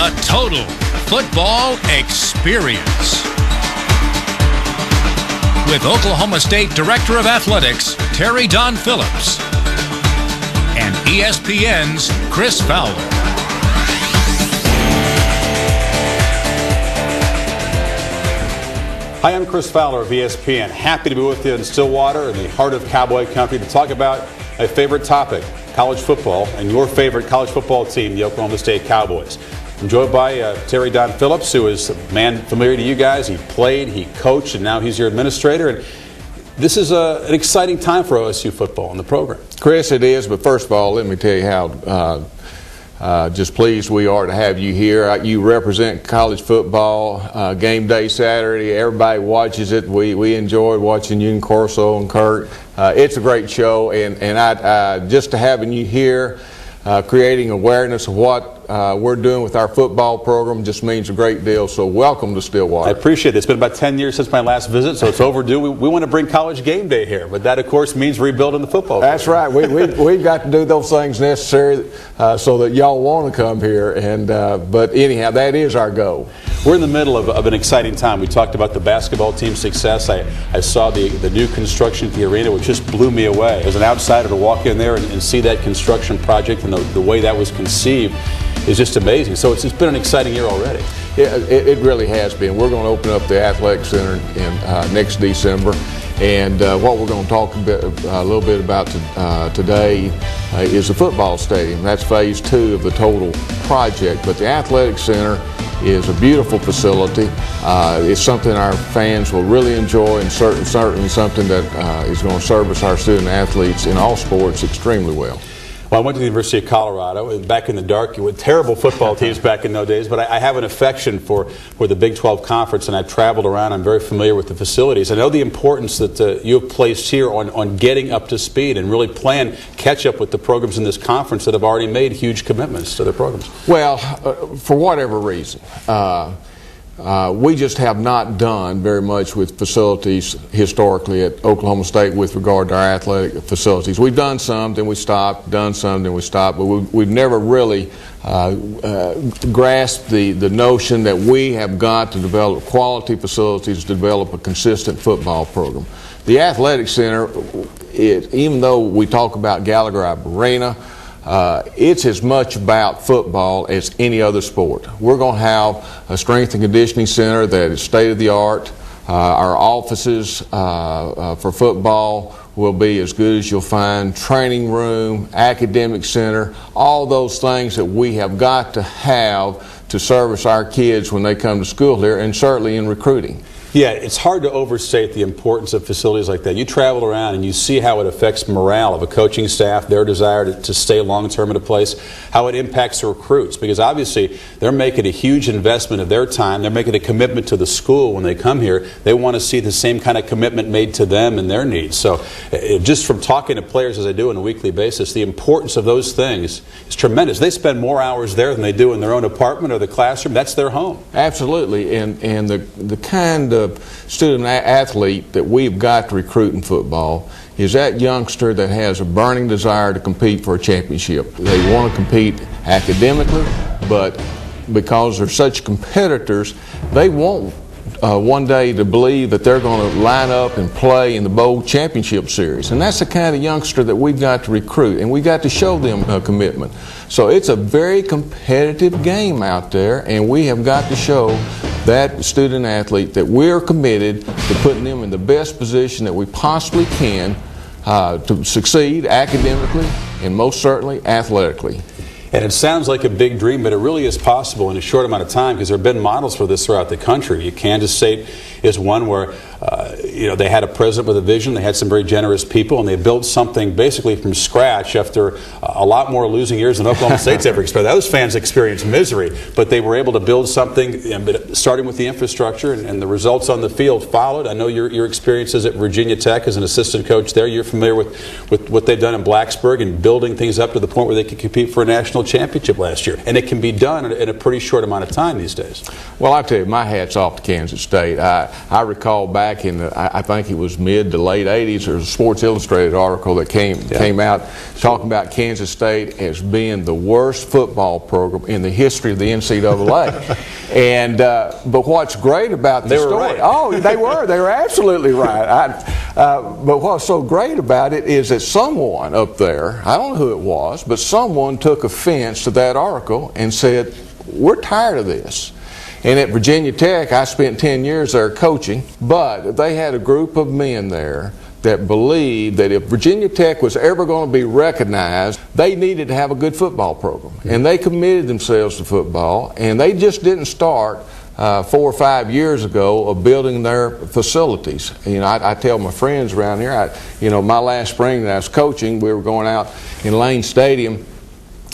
The total football experience. With Oklahoma State Director of Athletics, Terry Don Phillips, and ESPN's Chris Fowler. Hi, I'm Chris Fowler of ESPN. Happy to be with you in Stillwater in the heart of Cowboy Country to talk about my favorite topic, college football, and your favorite college football team, the Oklahoma State Cowboys. I'm joined by Terry Don Phillips, who is a man familiar to you guys. He played, he coached, and now he's your administrator. And this is an exciting time for OSU football in the program. Chris, it is, but first of all, let me tell you how just pleased we are to have you here. You represent college football, game day Saturday. Everybody watches it. We enjoyed watching you and Corso and Kurt. It's a great show, and I just to having you here, creating awareness of what we're doing with our football program just means a great deal. So welcome to Stillwater. I appreciate it. It's been about 10 years since my last visit, so it's overdue. We want to bring college game day here, but that, of course, means rebuilding the football program. That's right. We've got to do those things necessary so that y'all want to come here. And but anyhow, that is our goal. We're in the middle of an exciting time. We talked about the basketball team's success. I saw the new construction at the arena, which just blew me away. As an outsider, to walk in there and see that construction project and the way that was conceived is just amazing. So it's been an exciting year already. Yeah, it really has been. We're going to open up the Athletic Center in next December. And what we're going to talk a little bit about today is the football stadium. That's phase 2 of the total project. But the Athletic Center is a beautiful facility. It's something our fans will really enjoy, and certainly something that is going to service our student athletes in all sports extremely well. Well, I went to the University of Colorado, back in the dark, with terrible football teams back in those days, but I have an affection for the Big 12 Conference, and I've traveled around. I'm very familiar with the facilities. I know the importance that you have placed here on getting up to speed and really playing catch up with the programs in this conference that have already made huge commitments to their programs. Well, for whatever reason, we just have not done very much with facilities historically at Oklahoma State with regard to our athletic facilities. We've done some, then we stopped, done some, then we stopped, but we've never really grasped the notion that we have got to develop quality facilities to develop a consistent football program. The Athletic Center, even though we talk about Gallagher-Iba Arena, it's as much about football as any other sport. We're going to have a strength and conditioning center that is state-of-the-art. Our offices for football will be as good as you'll find. Training room, academic center, all those things that we have got to have to service our kids when they come to school here, and certainly in recruiting. Yeah, it's hard to overstate the importance of facilities like that. You travel around and you see how it affects morale of a coaching staff, their desire to stay long-term at a place, how it impacts the recruits, because obviously they're making a huge investment of their time. They're making a commitment to the school when they come here. They want to see the same kind of commitment made to them and their needs. So just from talking to players as I do on a weekly basis, the importance of those things is tremendous. They spend more hours there than they do in their own apartment or the classroom. That's their home. Absolutely, and the kind of student athlete that we've got to recruit in football is that youngster that has a burning desire to compete for a championship. They want to compete academically, but because they're such competitors, they want one day to believe that they're going to line up and play in the bowl championship series. And that's the kind of youngster that we've got to recruit, and we've got to show them a commitment. So it's a very competitive game out there, and we have got to show that student athlete that we're committed to putting them in the best position that we possibly can to succeed academically and most certainly athletically. And it sounds like a big dream, but it really is possible in a short amount of time, because there have been models for this throughout the country. Kansas State is one where they had a president with a vision. They had some very generous people, and they built something basically from scratch after a lot more losing years than Oklahoma State's ever experienced. Those fans experienced misery, but they were able to build something, starting with the infrastructure, and the results on the field followed. I know your experiences at Virginia Tech as an assistant coach there. You're familiar with what they've done in Blacksburg and building things up to the point where they could compete for a national championship last year. And it can be done in a pretty short amount of time these days. Well, I tell you, my hat's off to Kansas State. I recall back back in I think it was mid to late 80s. There was a Sports Illustrated article that came out talking about Kansas State as being the worst football program in the history of the NCAA. And but what's great about the story? Oh, they were absolutely right. But what's so great about it is that someone up there, I don't know who it was, but someone took offense to that article and said, we're tired of this. And at Virginia Tech, I spent 10 years there coaching, but they had a group of men there that believed that if Virginia Tech was ever going to be recognized, they needed to have a good football program. And they committed themselves to football, and they just didn't start 4 or 5 years ago of building their facilities. You know, I tell my friends around here, my last spring that I was coaching, we were going out in Lane Stadium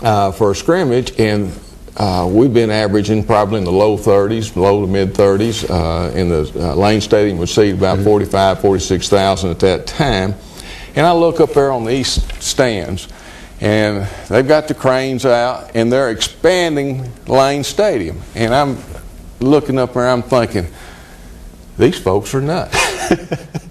for a scrimmage, and we've been averaging probably in the low 30s, low to mid 30s. In the Lane Stadium would seat about 45, 46,000 at that time. And I look up there on the east stands, and they've got the cranes out, and they're expanding Lane Stadium. And I'm looking up there, I'm thinking, these folks are nuts.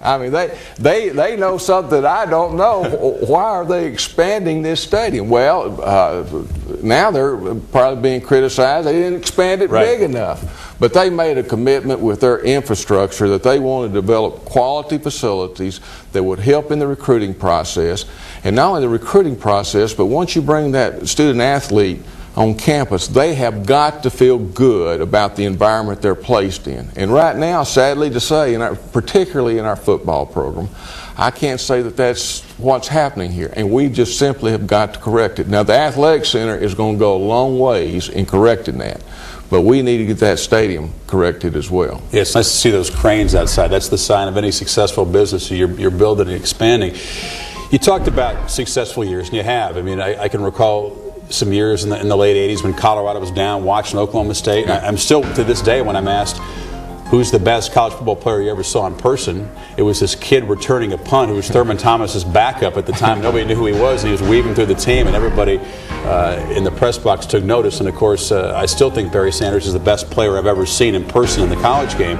I mean, they know something that I don't know. Why are they expanding this stadium? Well, now they're probably being criticized. They didn't expand it big enough. But they made a commitment with their infrastructure that they wanted to develop quality facilities that would help in the recruiting process. And not only the recruiting process, but once you bring that student athlete on campus, they have got to feel good about the environment they're placed in. And right now, sadly to say, particularly in our football program, I can't say that that's what's happening here. And we just simply have got to correct it. Now, the Athletic Center is going to go a long ways in correcting that. But we need to get that stadium corrected as well. Yeah, it's nice to see those cranes outside. That's the sign of any successful business. You're building and expanding. You talked about successful years, and you have. I mean, I can recall some years in the late 80s when Colorado was down, watching Oklahoma State. And I'm still, to this day, when I'm asked who's the best college football player you ever saw in person, it was this kid returning a punt who was Thurman Thomas's backup at the time. Nobody knew who he was, and he was weaving through the team, and everybody in the press box took notice. And of course, I still think Barry Sanders is the best player I've ever seen in person in the college game.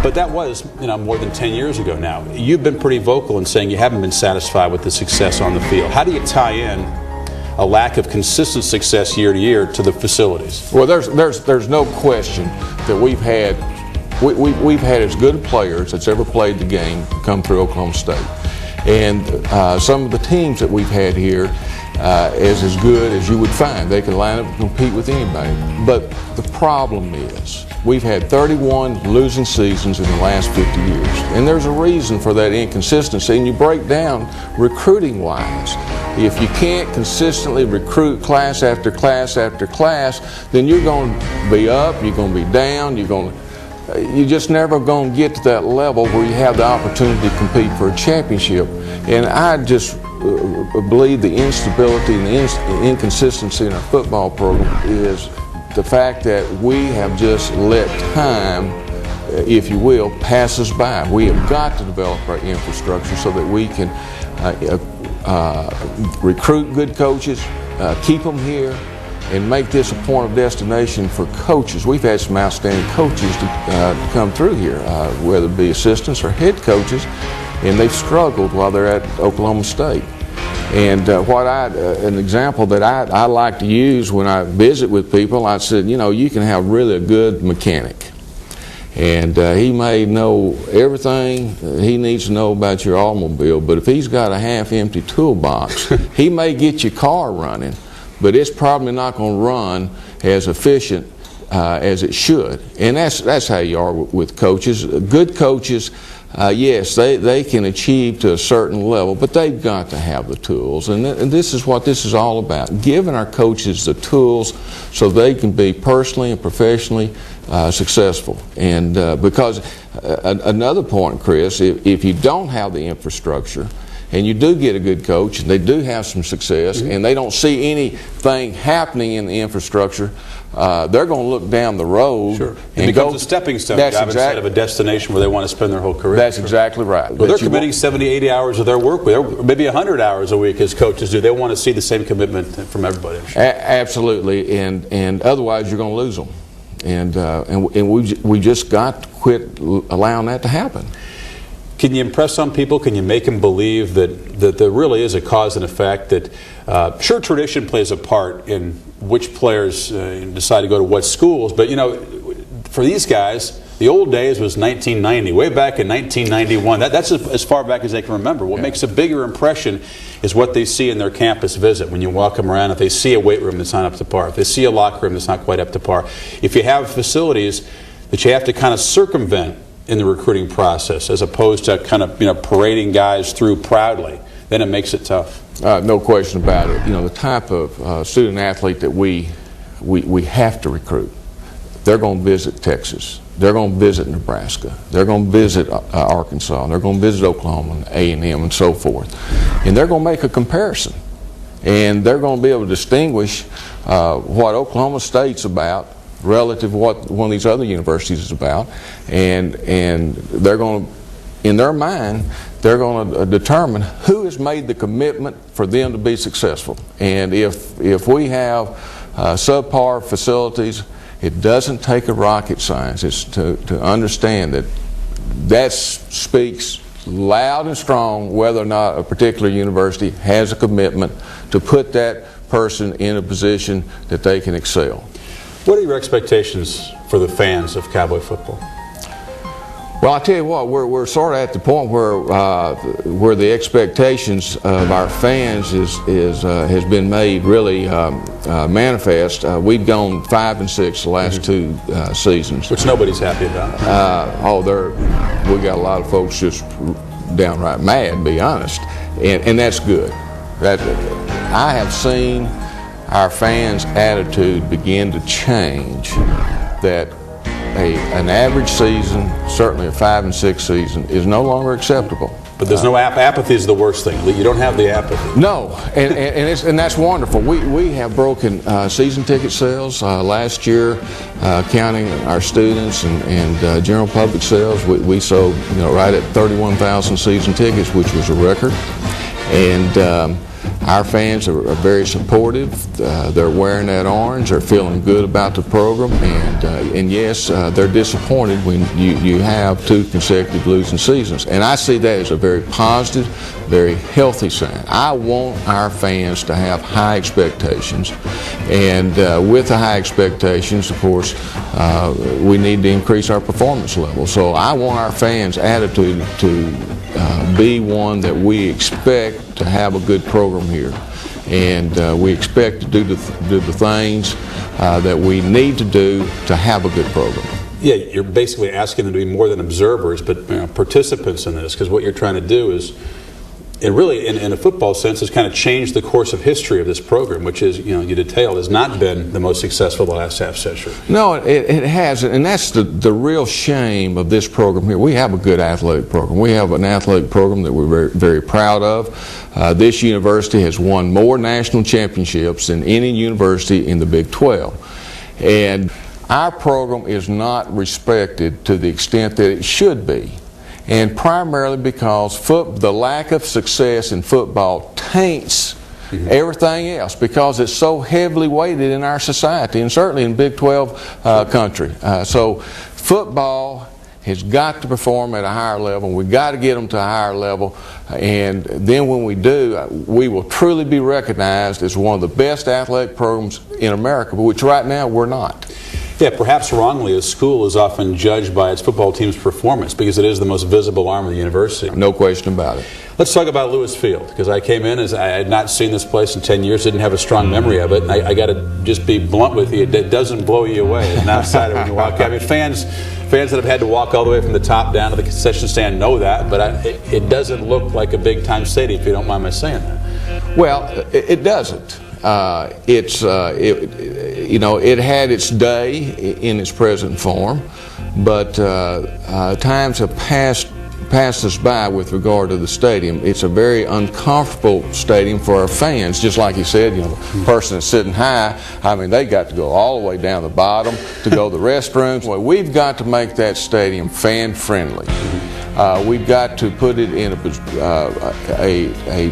But that was, more than 10 years ago now. You've been pretty vocal in saying you haven't been satisfied with the success on the field. How do you tie in a lack of consistent success year to year to the facilities? Well, there's no question that we've had as good players that's ever played the game come through Oklahoma State, and some of the teams that we've had here is as good as you would find. They can line up and compete with anybody. But the problem is we've had 31 losing seasons in the last 50 years, and there's a reason for that inconsistency. And you break down recruiting-wise. If you can't consistently recruit class after class after class, then you're going to be up, you're going to be down, you're just never going to get to that level where you have the opportunity to compete for a championship. And I just believe the instability and the inconsistency in our football program is the fact that we have just let time, if you will, pass us by. We have got to develop our infrastructure so that we can recruit good coaches, keep them here, and make this a point of destination for coaches. We've had some outstanding coaches to come through here, whether it be assistants or head coaches, and they've struggled while they're at Oklahoma State. And an example that I like to use when I visit with people, I said, you can have really a good mechanic. And he may know everything he needs to know about your automobile, but if he's got a half-empty toolbox, he may get your car running, but it's probably not going to run as efficient as it should. And that's how you are with coaches. Good coaches, yes, they can achieve to a certain level, but they've got to have the tools. And this is what this is all about, giving our coaches the tools so they can be personally and professionally successful. And because another point, Chris, if you don't have the infrastructure and you do get a good coach and they do have some success and they don't see anything happening in the infrastructure, they're going to look down the road. Sure. It becomes a stepping stone instead of a destination where they want to spend their whole career. That's exactly right. Well, they're committing 70, 80 hours of their work week, maybe 100 hours a week as coaches do. They want to see the same commitment from everybody. Sure. Absolutely, and otherwise you're going to lose them. And we just got to quit allowing that to happen. Can you impress some people? Can you make them believe that there really is a cause and effect? That sure, tradition plays a part in which players decide to go to what schools, but for these guys, the old days was 1990, way back in 1991. That's as far back as they can remember. What makes a bigger impression is what they see in their campus visit. When you walk them around, if they see a weight room that's not up to par, if they see a locker room that's not quite up to par, if you have facilities that you have to kind of circumvent in the recruiting process, as opposed to kind of parading guys through proudly, then it makes it tough. No question about it. The type of student athlete that we have to recruit, they're going to visit Texas. They're going to visit Nebraska. They're going to visit Arkansas. They're going to visit Oklahoma and A&M and so forth. And they're going to make a comparison. And they're going to be able to distinguish what Oklahoma State's about relative to what one of these other universities is about. And they're going to, in their mind, they're going to determine who has made the commitment for them to be successful. And if we have subpar facilities, it doesn't take a rocket scientist to understand that speaks loud and strong whether or not a particular university has a commitment to put that person in a position that they can excel. What are your expectations for the fans of Cowboy football? Well, I tell you what, we're sort of at the point where the expectations of our fans has been made really manifest. We've gone 5 and 6 the last 2 seasons, which nobody's happy about. We got a lot of folks just downright mad, to be honest, and that's good. I have seen our fans' attitude begin to change. That an average season, certainly a 5 and 6 season, is no longer acceptable. But there's no apathy is the worst thing. You don't have the apathy. No, and that's wonderful. We have broken season ticket sales last year, counting our students and general public sales. We sold right at 31,000 season tickets, which was a record. And our fans are very supportive. They're wearing that orange. They're feeling good about the program, and yes, they're disappointed when you have 2 consecutive losing seasons. And I see that as a very positive, very healthy sign. I want our fans to have high expectations, and with the high expectations, of course, we need to increase our performance level. So I want our fans' attitude to be one that we expect to have a good program here, and we expect to do the things that we need to do to have a good program. Yeah, you're basically asking them to be more than observers, but participants in this, because what you're trying to do is, and really in a football sense, is kind of change the course of history of this program, which is, you detailed, has not been the most successful the last half century. No, it hasn't, and that's the real shame of this program here. We have a good athletic program. We have an athletic program that we're very, very proud of. This university has won more national championships than any university in the Big 12. And our program is not respected to the extent that it should be. And primarily because the lack of success in football taints everything else, because it's so heavily weighted in our society, and certainly in Big 12 country. So football has got to perform at a higher level. We've got to get them to a higher level, and then when we do, we will truly be recognized as one of the best athletic programs in America, which right now we're not. Yeah, perhaps wrongly, a school is often judged by its football team's performance because it is the most visible arm of the university. No question about it. Let's talk about Lewis Field, because I came in as I had not seen this place in 10 years, didn't have a strong memory of it, and I got to just be blunt with you, it doesn't blow you away as an outsider when you walk. I mean, fans that have had to walk all the way from the top down to the concession stand know that, but it doesn't look like a big-time stadium, if you don't mind my saying that. Well, it doesn't. It had its day in its present form, but times have passed us by with regard to the stadium. It's a very uncomfortable stadium for our fans. Just like you said, the person that's sitting high, I mean, they got to go all the way down the bottom to go to the restrooms. Well, we've got to make that stadium fan-friendly. We've got to put it in a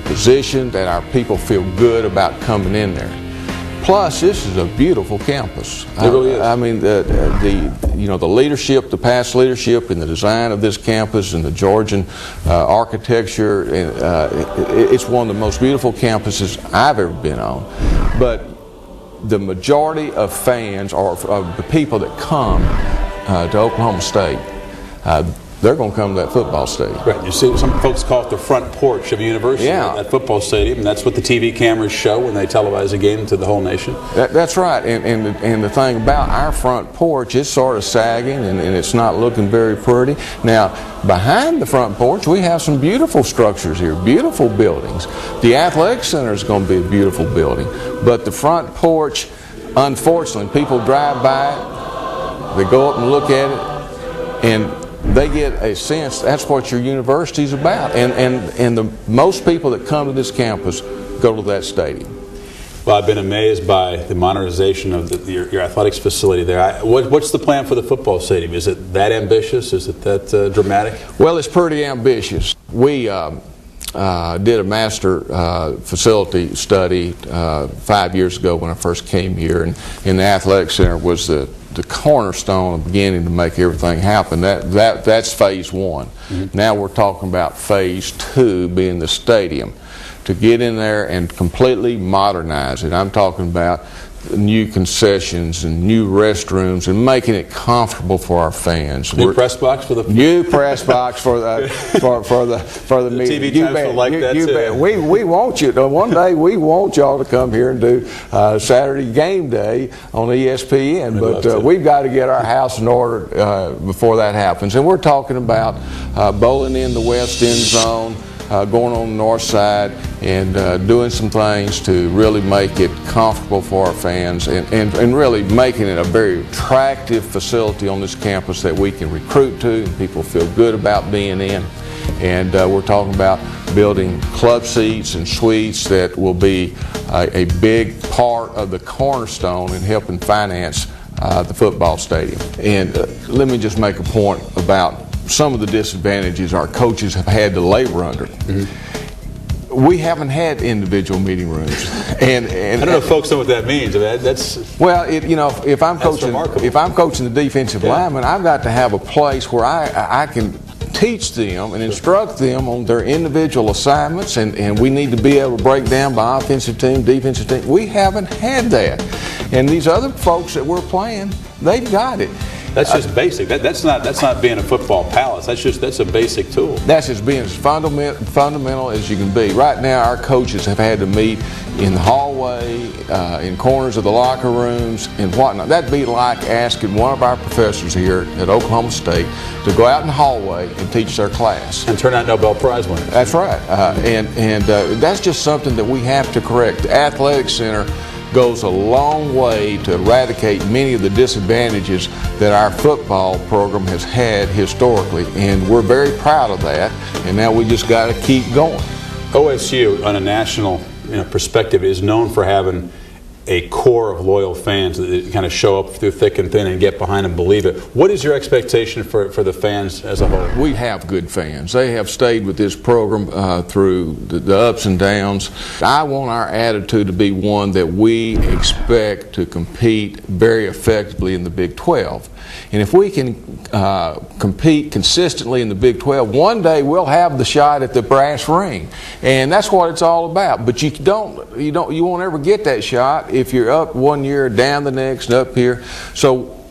position that our people feel good about coming in there. Plus, this is a beautiful campus. It really is. I mean, the leadership, the past leadership in the design of this campus and the Georgian architecture, it's one of the most beautiful campuses I've ever been on. But the majority of fans, or of the people that come to Oklahoma State, they're going to come to that football stadium. Right. You see, some folks call it the front porch of a university, yeah, that football stadium, and that's what the TV cameras show when they televise a game to the whole nation. That's right. And the thing about our front porch, it's sort of sagging and it's not looking very pretty. Now, behind the front porch, we have some beautiful structures here, beautiful buildings. The Athletic Center is going to be a beautiful building. But the front porch, unfortunately, people drive by it, they go up and look at it, and they get a sense that's what your university is about. And the most people that come to this campus go to that stadium. Well, I've been amazed by the modernization of your athletics facility there. What's the plan for the football stadium? Is it that ambitious? Is it that dramatic? Well, it's pretty ambitious. We did a master facility study 5 years ago when I first came here, and the Athletic Center was the cornerstone of beginning to make everything happen. That's phase one. Mm-hmm. Now we're talking about phase two, being the stadium, to get in there and completely modernize it. I'm talking about new concessions and new restrooms and making it comfortable for our fans. New press box for the new press box for the TV times will like that too. We want you. One day we want y'all to come here and do Saturday game day on ESPN. But we've got to get our house in order before that happens. And we're talking about bowling in the west end zone, going on the north side, and doing some things to really make it comfortable for our fans, and really making it a very attractive facility on this campus that we can recruit to and people feel good about being in. And we're talking about building club seats and suites that will be a big part of the cornerstone in helping finance the football stadium. And let me just make a point about some of the disadvantages our coaches have had to labor under. Mm-hmm. We haven't had individual meeting rooms, and I don't know if folks know what that means. I mean, that's well, if I'm coaching the defensive lineman, I've got to have a place where I can teach them and instruct them on their individual assignments, and we need to be able to break down by offensive team, defensive team. We haven't had that, and these other folks that we're playing, they've got it. That's just basic. That's not being a football palace. That's a basic tool. That's just being as fundamental as you can be. Right now, our coaches have had to meet in the hallway, in corners of the locker rooms, and whatnot. That'd be like asking one of our professors here at Oklahoma State to go out in the hallway and teach their class. And turn out Nobel Prize winners. That's right. And that's just something that we have to correct. The Athletic Center goes a long way to eradicate many of the disadvantages that our football program has had historically, and we're very proud of that, and now we just got to keep going. OSU, on a national perspective, is known for having a core of loyal fans that kind of show up through thick and thin and get behind and believe it. What is your expectation for the fans as a whole? We have good fans. They have stayed with this program through the ups and downs. I want our attitude to be one that we expect to compete very effectively in the Big 12. And if we can compete consistently in the Big 12, one day we'll have the shot at the brass ring, and that's what it's all about. But you won't ever get that shot if you're up one year, down the next, and up here. So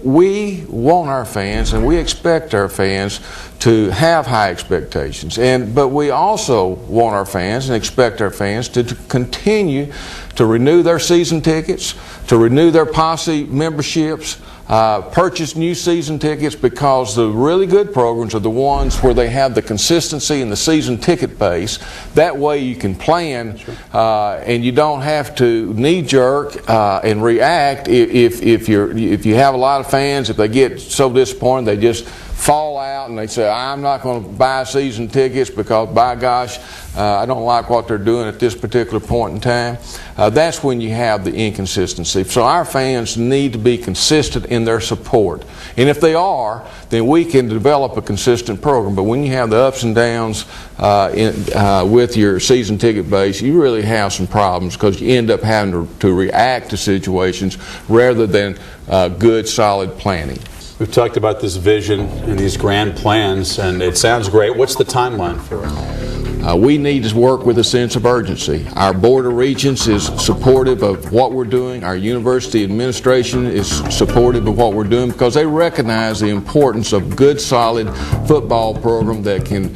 we want our fans, and we expect our fans to have high expectations, but we also want our fans and expect our fans to continue to renew their season tickets, to renew their posse memberships, purchase new season tickets, because the really good programs are the ones where they have the consistency in the season ticket base. That way you can plan, and you don't have to knee-jerk and react if you have a lot of fans. If they get so disappointed, they just fall out and they say, I'm not going to buy season tickets because, by gosh, I don't like what they're doing at this particular point in time. That's when you have the inconsistency. So our fans need to be consistent in their support. And if they are, then we can develop a consistent program. But when you have the ups and downs with your season ticket base, you really have some problems because you end up having to react to situations rather than good, solid planning. We've talked about this vision and these grand plans, and it sounds great. What's the timeline for it? We need to work with a sense of urgency. Our Board of Regents is supportive of what we're doing. Our university administration is supportive of what we're doing because they recognize the importance of good, solid football program that can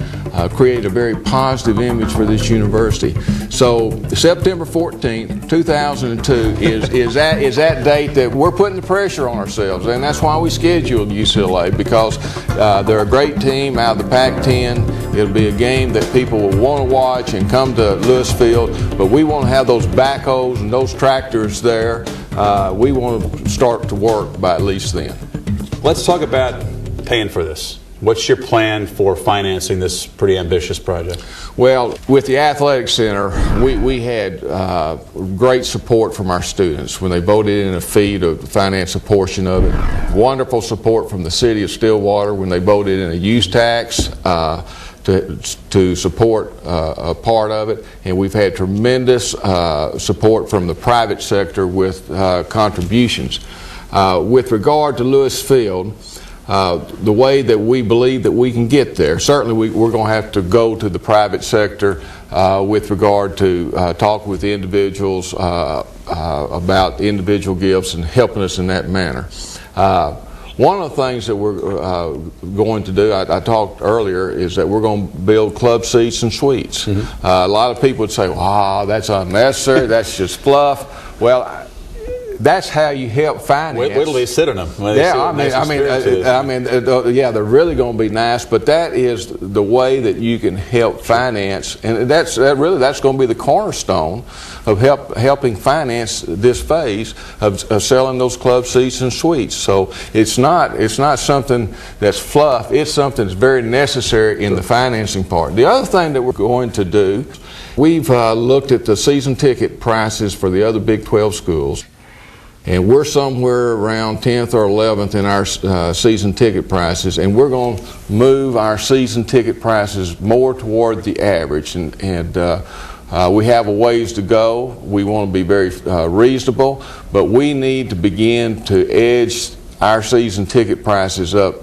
create a very positive image for this university. So September 14th, 2002 is that date that we're putting the pressure on ourselves, and that's why we scheduled UCLA, because they're a great team out of the Pac-10. It'll be a game that people will want to watch and come to Lewis Field, but we want to have those backhoes and those tractors there. We want to start to work by at least then. Let's talk about paying for this. What's your plan for financing this pretty ambitious project? Well, with the Athletic Center, we had great support from our students when they voted in a fee to finance a portion of it. Wonderful support from the city of Stillwater when they voted in a use tax to support a part of it, and we've had tremendous support from the private sector with contributions. With regard to Lewis Field, the way that we believe that we can get there, certainly we're going to have to go to the private sector with regard to talk with the individuals about individual gifts and helping us in that manner. One of the things that we're going to do, I talked earlier, is that we're going to build club seats and suites. Mm-hmm. A lot of people would say, wow, that's unnecessary, that's just fluff. Well, that's how you help finance. Where do they sit on them? Yeah, they're really going to be nice, but that is the way that you can help finance, and that's going to be the cornerstone of helping finance this phase of selling those club seats and suites. So it's not something that's fluff. It's something that's very necessary in the financing part. The other thing that we're going to do, we've looked at the season ticket prices for the other Big 12 schools. And we're somewhere around 10th or 11th in our season ticket prices, and we're going to move our season ticket prices more toward the average. And we have a ways to go. We want to be very reasonable, but we need to begin to edge our season ticket prices up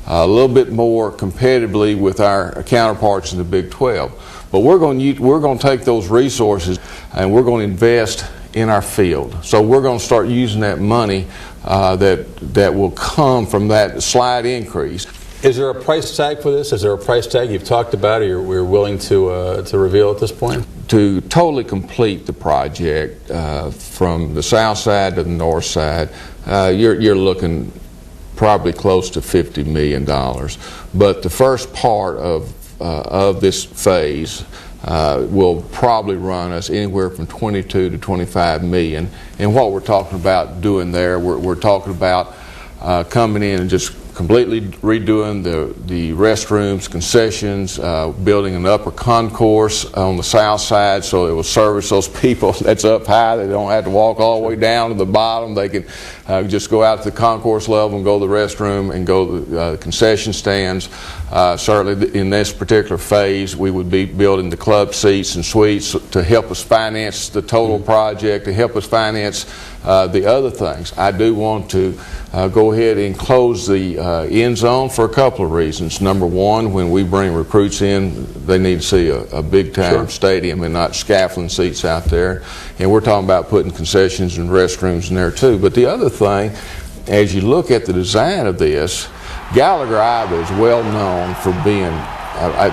a little bit more competitively with our counterparts in the Big 12. But we're going to take those resources and we're going to invest in our field. So we're going to start using that money that will come from that slight increase. Is there a price tag for this? Is there a price tag you've talked about or we're willing to reveal at this point? To totally complete the project from the south side to the north side, you're looking probably close to $50 million. But the first part of this phase will probably run us anywhere from 22 to 25 million. And what we're talking about doing there, we're talking about coming in and just completely redoing the restrooms, concessions, building an upper concourse on the south side so it will service those people that's up high. They don't have to walk all the way down to the bottom. They can just go out to the concourse level and go to the restroom and go to the concession stands. Certainly in this particular phase, we would be building the club seats and suites to help us finance the total project, to help us finance the other things. I do want to go ahead and close the end zone for a couple of reasons. Number one, when we bring recruits in, they need to see a big-time stadium and not scaffolding seats out there. And we're talking about putting concessions and restrooms in there too. But the other thing, as you look at the design of this, Gallagher-Iba is well known for being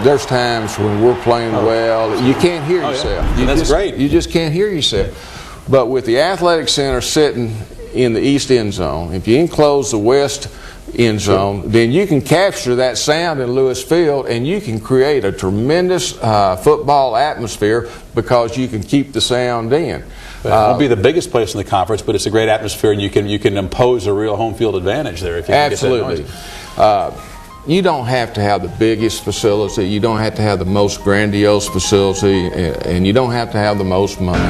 there's times when we're playing well, you can't hear yourself. Yeah. That's great. You just can't hear yourself. But with the athletic center sitting in the east end zone, if you enclose the west end zone, then you can capture that sound in Lewis Field and you can create a tremendous football atmosphere because you can keep the sound in. It won't be the biggest place in the conference, but it's a great atmosphere and you can impose a real home field advantage there if you can absolutely. Get that noise. You don't have to have the biggest facility, you don't have to have the most grandiose facility, and you don't have to have the most money.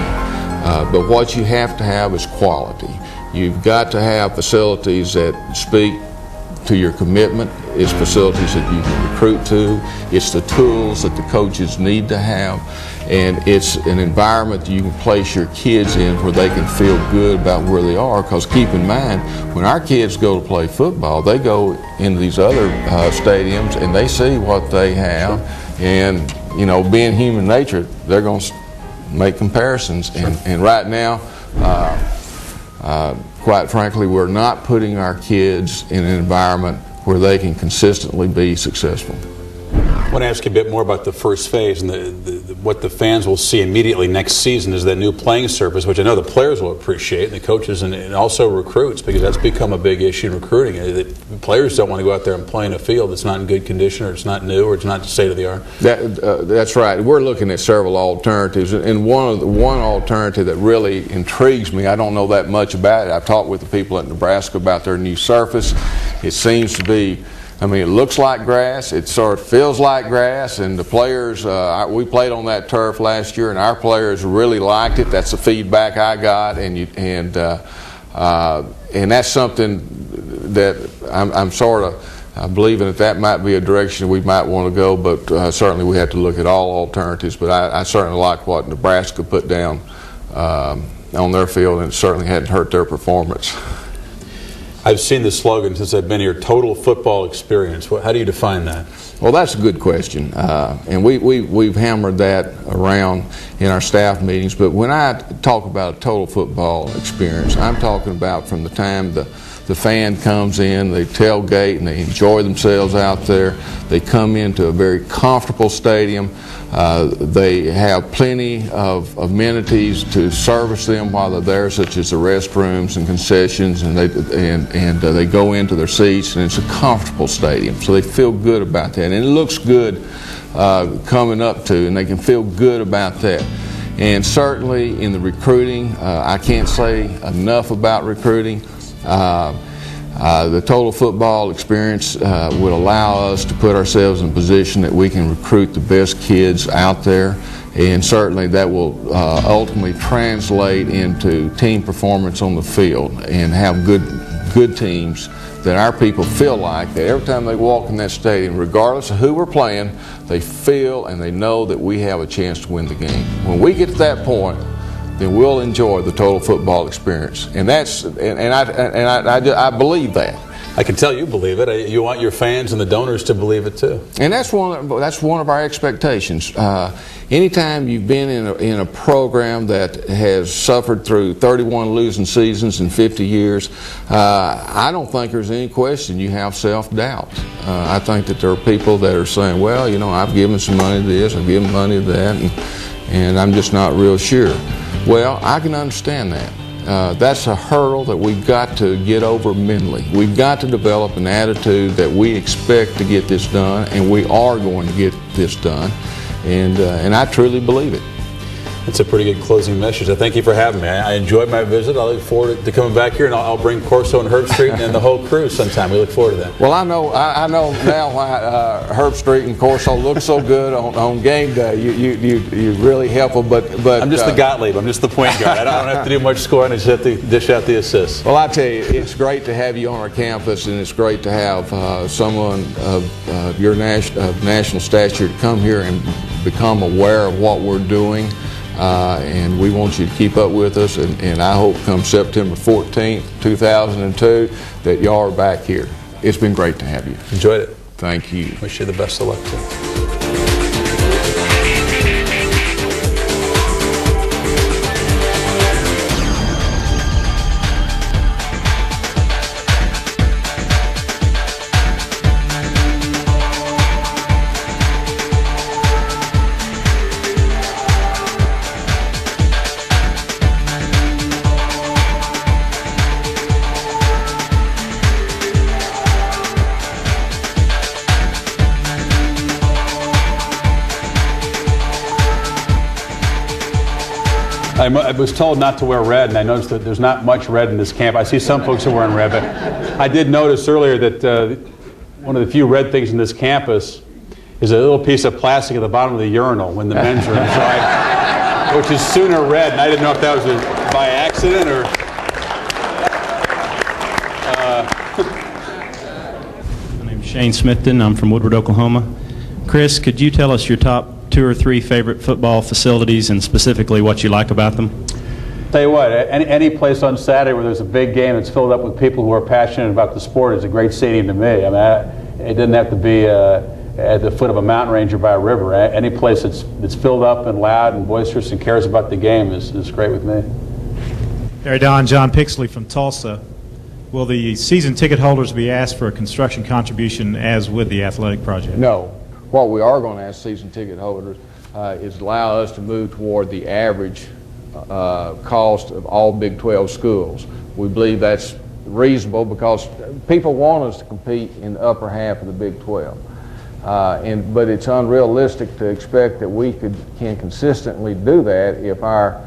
But what you have to have is quality. You've got to have facilities that speak to your commitment. It's facilities that you can recruit to. It's the tools that the coaches need to have. And it's an environment that you can place your kids in where they can feel good about where they are. Because keep in mind, when our kids go to play football, they go into these other stadiums and they see what they have. And, you know, being human nature, they're going to make comparisons. And right now, quite frankly, we're not putting our kids in an environment where they can consistently be successful. I want to ask you a bit more about the first phase and what the fans will see immediately next season is that new playing surface, which I know the players will appreciate, and the coaches and also recruits, because that's become a big issue in recruiting. The players don't want to go out there and play in a field that's not in good condition, or it's not new, or it's not state of the art. That's right. We're looking at several alternatives, and one alternative that really intrigues me, I don't know that much about it. I've talked with the people at Nebraska about their new surface. It seems to be, I mean, it looks like grass, it sort of feels like grass, and the players, we played on that turf last year, and our players really liked it. That's the feedback I got, and that's something that I'm sort of believing that might be a direction we might want to go, but certainly we have to look at all alternatives. But I certainly like what Nebraska put down on their field, and it certainly hadn't hurt their performance. I've seen the slogan since I've been here, total football experience. How do you define that? Well, that's a good question, and we've hammered that around in our staff meetings. But when I talk about a total football experience, I'm talking about from the time the fan comes in, they tailgate and they enjoy themselves out there. They come into a very comfortable stadium. They have plenty of amenities to service them while they're there, such as the restrooms and concessions, and they go into their seats, and it's a comfortable stadium, so they feel good about that, and it looks good coming up to, and they can feel good about that. And certainly in the recruiting, I can't say enough about recruiting. The total football experience would allow us to put ourselves in a position that we can recruit the best kids out there, and certainly that will ultimately translate into team performance on the field and have good teams that our people feel like that every time they walk in that stadium, regardless of who we're playing, they feel and they know that we have a chance to win the game. When we get to that point, then we'll enjoy the total football experience, and I believe that. I can tell you believe it. You want your fans and the donors to believe it too. And that's one of our expectations. Anytime you've been in a program that has suffered through 31 losing seasons in 50 years, I don't think there's any question you have self-doubt. I think that there are people that are saying, well, you know, I've given some money to this, I've given money to that, and I'm just not real sure. Well, I can understand that. That's a hurdle that we've got to get over mentally. We've got to develop an attitude that we expect to get this done, and we are going to get this done, and I truly believe it. That's a pretty good closing message. I thank you for having me. I enjoyed my visit. I look forward to coming back here, and I'll bring Corso and Herb Street and the whole crew sometime. We look forward to that. Well, I know now why Herb Street and Corso look so good on game day. You really help them, but I'm just the Gottlieb. I'm just the point guard. I don't have to do much scoring. I just have to dish out the assists. Well, I tell you, it's great to have you on our campus, and it's great to have someone of your national stature to come here and become aware of what we're doing. And we want you to keep up with us, and I hope come September 14th, 2002, that y'all are back here. It's been great to have you. Enjoyed it. Thank you. Wish you the best of luck, too. I was told not to wear red, and I noticed that there's not much red in this camp. I see some folks are wearing red, but I did notice earlier that One of the few red things in this campus is a little piece of plastic at the bottom of the urinal when the men's room, which is sooner red, and I didn't know if that was by accident or... My name's Shane Smithton. I'm from Woodward, Oklahoma. Chris, could you tell us your top 2 or 3 favorite football facilities and specifically what you like about them? Tell you what, any place on Saturday where there's a big game that's filled up with people who are passionate about the sport is a great stadium to me. I mean, it doesn't have to be at the foot of a mountain range or by a river. Any place that's filled up and loud and boisterous and cares about the game is great with me. Terry Don, John Pixley from Tulsa. Will the season ticket holders be asked for a construction contribution as with the athletic project? No. What we are going to ask season ticket holders is allow us to move toward the average cost of all Big 12 schools. We believe that's reasonable because people want us to compete in the upper half of the Big 12. But it's unrealistic to expect that we can consistently do that if our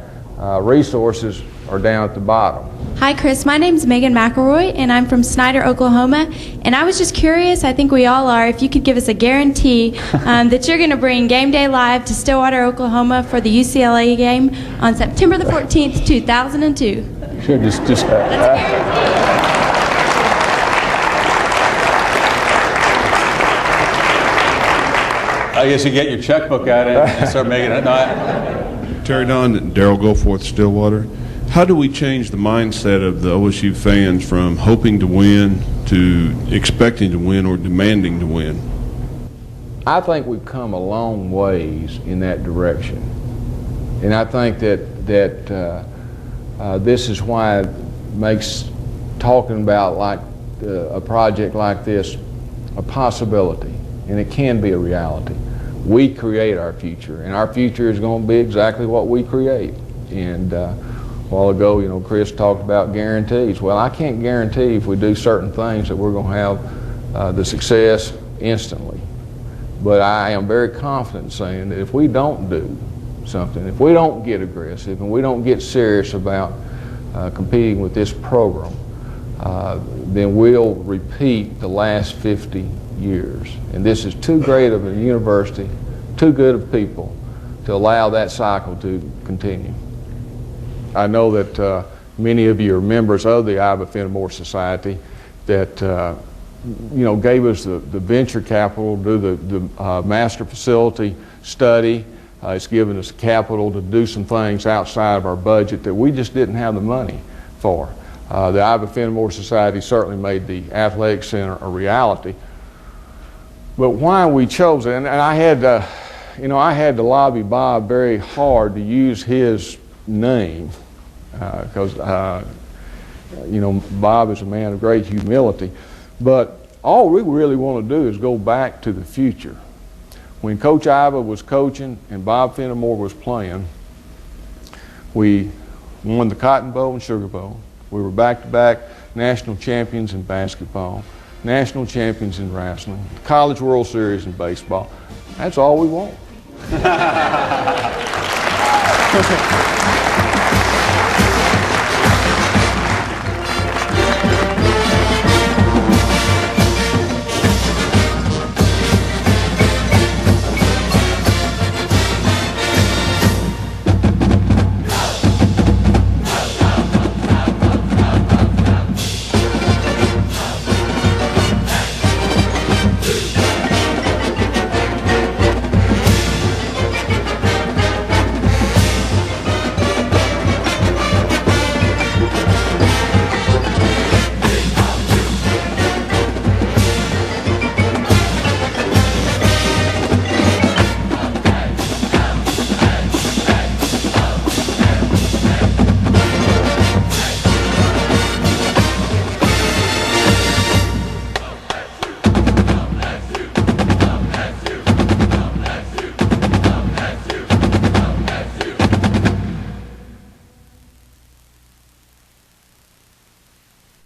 resources are down at the bottom. Hi, Chris. My name's Megan McElroy, and I'm from Snyder, Oklahoma. And I was just curious, I think we all are, if you could give us a guarantee that you're going to bring Game Day Live to Stillwater, Oklahoma for the UCLA game on September the 14th, 2002. Sure, just That's a guarantee. I guess you get your checkbook out and start making it. Terry Don, Daryl Goforth, Stillwater. How do we change the mindset of the OSU fans from hoping to win to expecting to win or demanding to win? I think we've come a long ways in that direction. And I think that this is why it makes talking about a project like this a possibility, and it can be a reality. We create our future, and our future is going to be exactly what we create. And a while ago, you know, Chris talked about guarantees. Well, I can't guarantee if we do certain things that we're going to have the success instantly. But I am very confident in saying that if we don't do something, if we don't get aggressive and we don't get serious about competing with this program, then we'll repeat the last 50 years. And this is too great of a university, too good of people to allow that cycle to continue. I know that many of you are members of the Iba Fenimore Society that you know, gave us the venture capital to do the master facility study. It's given us capital to do some things outside of our budget that we just didn't have the money for. The Iba Fenimore Society certainly made the athletic center a reality. But why we chose it, and I had you know, I had to lobby Bob very hard to use his name because you know, Bob is a man of great humility. But all we really want to do is go back to the future. When Coach Iba was coaching and Bob Fenimore was playing, we won the Cotton Bowl and Sugar Bowl. We were back-to-back national champions in basketball, national champions in wrestling, College World Series in baseball. That's all we want.